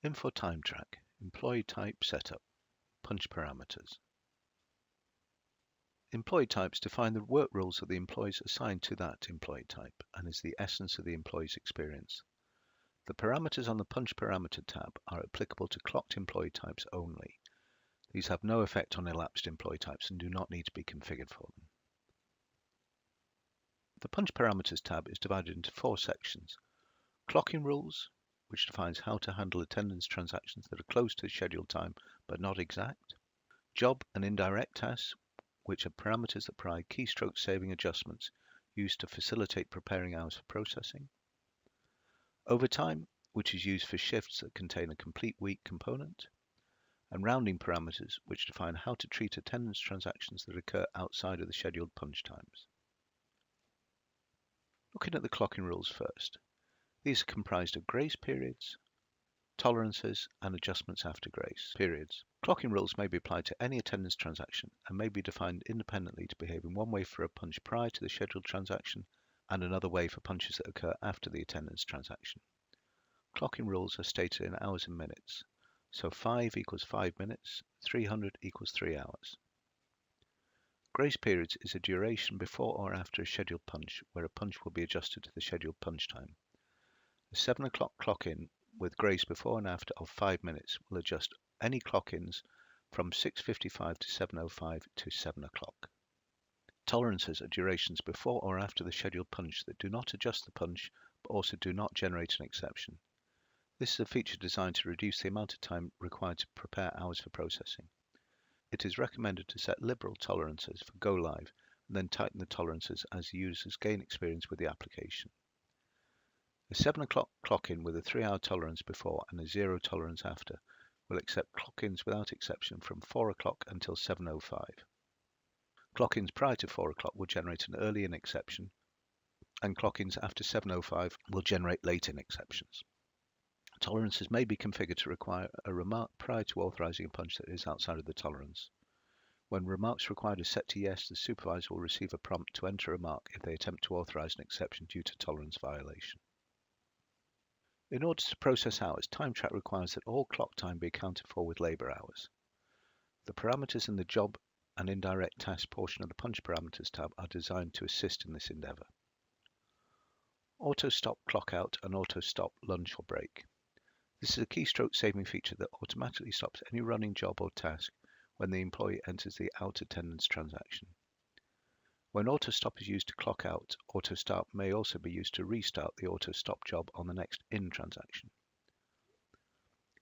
Infor Track, Employee Type Setup, Punch Parameters. Employee types define the work rules of the employees assigned to that employee type and is the essence of the employee's experience. The parameters on the Punch Parameter tab are applicable to clocked employee types only. These have no effect on elapsed employee types and do not need to be configured for them. The Punch Parameters tab is divided into 4 sections. Clocking rules, which defines how to handle attendance transactions that are close to the scheduled time but not exact. Job and indirect tasks, which are parameters that provide keystroke saving adjustments used to facilitate preparing hours for processing. Overtime, which is used for shifts that contain a complete week component. And rounding parameters, which define how to treat attendance transactions that occur outside of the scheduled punch times. Looking at the clocking rules first. These are comprised of grace periods, tolerances, and adjustments after grace periods. Clocking rules may be applied to any attendance transaction and may be defined independently to behave in one way for a punch prior to the scheduled transaction and another way for punches that occur after the attendance transaction. Clocking rules are stated in hours and minutes, so 5 equals 5 minutes, 300 equals 3 hours. Grace periods is a duration before or after a scheduled punch where a punch will be adjusted to the scheduled punch time. A 7 o'clock clock-in with grace before and after of 5 minutes will adjust any clock-ins from 6:55 to 7:05 to 7 o'clock. Tolerances are durations before or after the scheduled punch that do not adjust the punch but also do not generate an exception. This is a feature designed to reduce the amount of time required to prepare hours for processing. It is recommended to set liberal tolerances for go live and then tighten the tolerances as users gain experience with the application. A 7 o'clock clock-in with a 3-hour tolerance before and a 0 tolerance after will accept clock-ins without exception from 4 o'clock until 7:05. Clock-ins prior to 4 o'clock will generate an early-in exception, and clock-ins after 7:05 will generate late-in exceptions. Tolerances may be configured to require a remark prior to authorizing a punch that is outside of the tolerance. When remarks required are set to yes, the supervisor will receive a prompt to enter a remark if they attempt to authorize an exception due to tolerance violation. In order to process hours, TimeTrack requires that all clock time be accounted for with labor hours. The parameters in the job and indirect task portion of the Punch Parameters tab are designed to assist in this endeavor. Auto stop clock out and auto stop lunch or break. This is a keystroke saving feature that automatically stops any running job or task when the employee enters the out attendance transaction. When auto stop is used to clock out, auto start may also be used to restart the auto stop job on the next in transaction.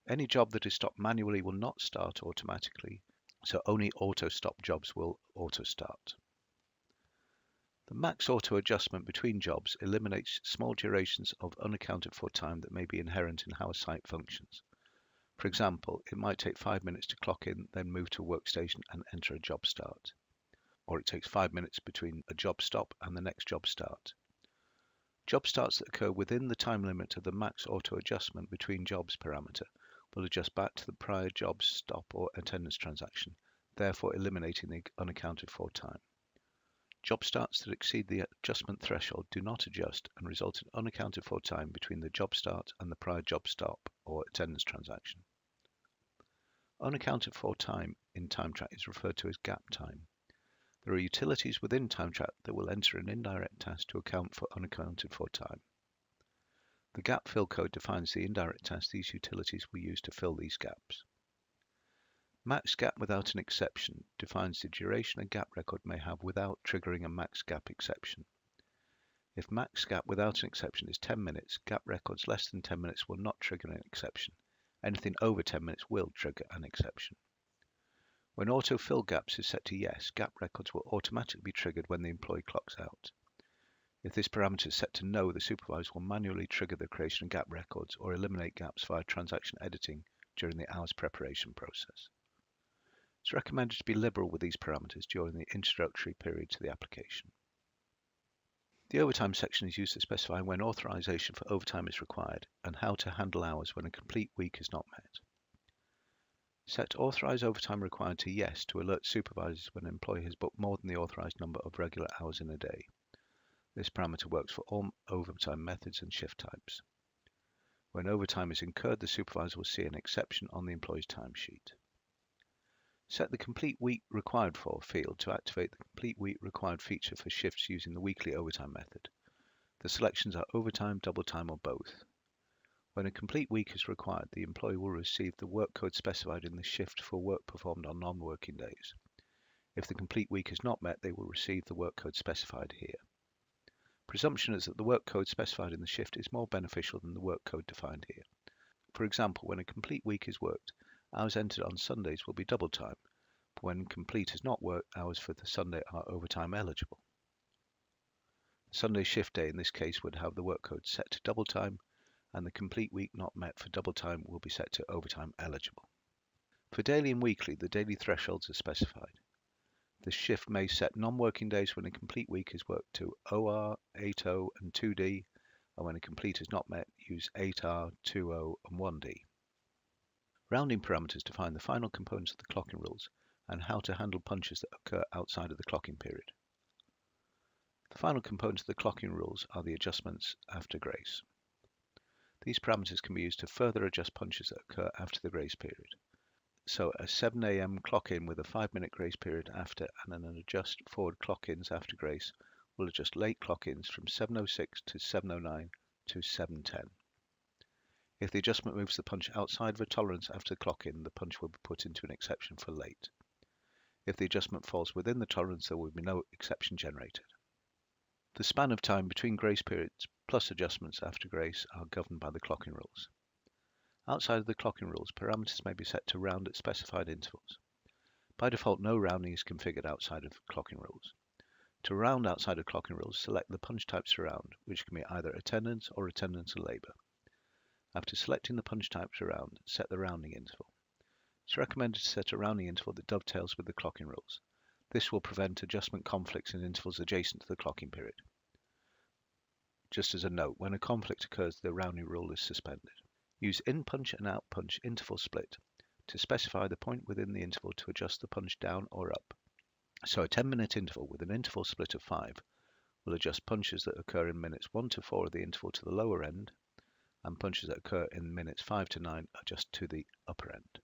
Any job that is stopped manually will not start automatically, so only auto stop jobs will auto start. The max auto adjustment between jobs eliminates small durations of unaccounted for time that may be inherent in how a site functions. For example, it might take 5 minutes to clock in, then move to a workstation and enter a job start. Or it takes 5 minutes between a job stop and the next job start. Job starts that occur within the time limit of the max auto adjustment between jobs parameter will adjust back to the prior job stop or attendance transaction, therefore eliminating the unaccounted for time. Job starts that exceed the adjustment threshold do not adjust and result in unaccounted for time between the job start and the prior job stop or attendance transaction. Unaccounted for time in TimeTrack is referred to as gap time. There are utilities within TimeTrack that will enter an indirect task to account for unaccounted for time. The gap fill code defines the indirect task these utilities will use to fill these gaps. Max gap without an exception defines the duration a gap record may have without triggering a max gap exception. If max gap without an exception is 10 minutes, gap records less than 10 minutes will not trigger an exception. Anything over 10 minutes will trigger an exception. When autofill gaps is set to yes, gap records will automatically be triggered when the employee clocks out. If this parameter is set to no, the supervisor will manually trigger the creation of gap records or eliminate gaps via transaction editing during the hours preparation process. It's recommended to be liberal with these parameters during the introductory period to the application. The overtime section is used to specify when authorization for overtime is required and how to handle hours when a complete week is not met. Set authorized overtime required to yes to alert supervisors when an employee has booked more than the authorized number of regular hours in a day. This parameter works for all overtime methods and shift types. When overtime is incurred, the supervisor will see an exception on the employee's timesheet. Set the Complete Week Required For field to activate the Complete Week Required feature for shifts using the weekly overtime method. The selections are overtime, double time, or both. When a complete week is required, the employee will receive the work code specified in the shift for work performed on non-working days. If the complete week is not met, they will receive the work code specified here. Presumption is that the work code specified in the shift is more beneficial than the work code defined here. For example, when a complete week is worked, hours entered on Sundays will be double time, but when complete is not worked, hours for the Sunday are overtime eligible. The Sunday shift day in this case would have the work code set to double time, and the complete week not met for double time will be set to overtime eligible. For daily and weekly, the daily thresholds are specified. The shift may set non-working days when a complete week is worked to OR, 8O, and 2D, and when a complete is not met, use 8R, 2O, and 1D. Rounding parameters define the final components of the clocking rules and how to handle punches that occur outside of the clocking period. The final components of the clocking rules are the adjustments after grace. These parameters can be used to further adjust punches that occur after the grace period. So a 7 a.m. clock-in with a 5-minute grace period after and an adjust forward clock-ins after grace will adjust late clock-ins from 7:06 to 7:09 to 7:10. If the adjustment moves the punch outside of a tolerance after the clock-in, the punch will be put into an exception for late. If the adjustment falls within the tolerance, there will be no exception generated. The span of time between grace periods plus adjustments after grace are governed by the clocking rules. Outside of the clocking rules, parameters may be set to round at specified intervals. By default, no rounding is configured outside of clocking rules. To round outside of clocking rules, select the punch types to round, which can be either attendance or attendance and labour. After selecting the punch types to round, set the rounding interval. It's recommended to set a rounding interval that dovetails with the clocking rules. This will prevent adjustment conflicts in intervals adjacent to the clocking period. Just as a note, when a conflict occurs, the rounding rule is suspended. Use in-punch and out-punch interval split to specify the point within the interval to adjust the punch down or up. So a 10-minute interval with an interval split of 5 will adjust punches that occur in minutes 1 to 4 of the interval to the lower end, and punches that occur in minutes 5 to 9 adjust to the upper end.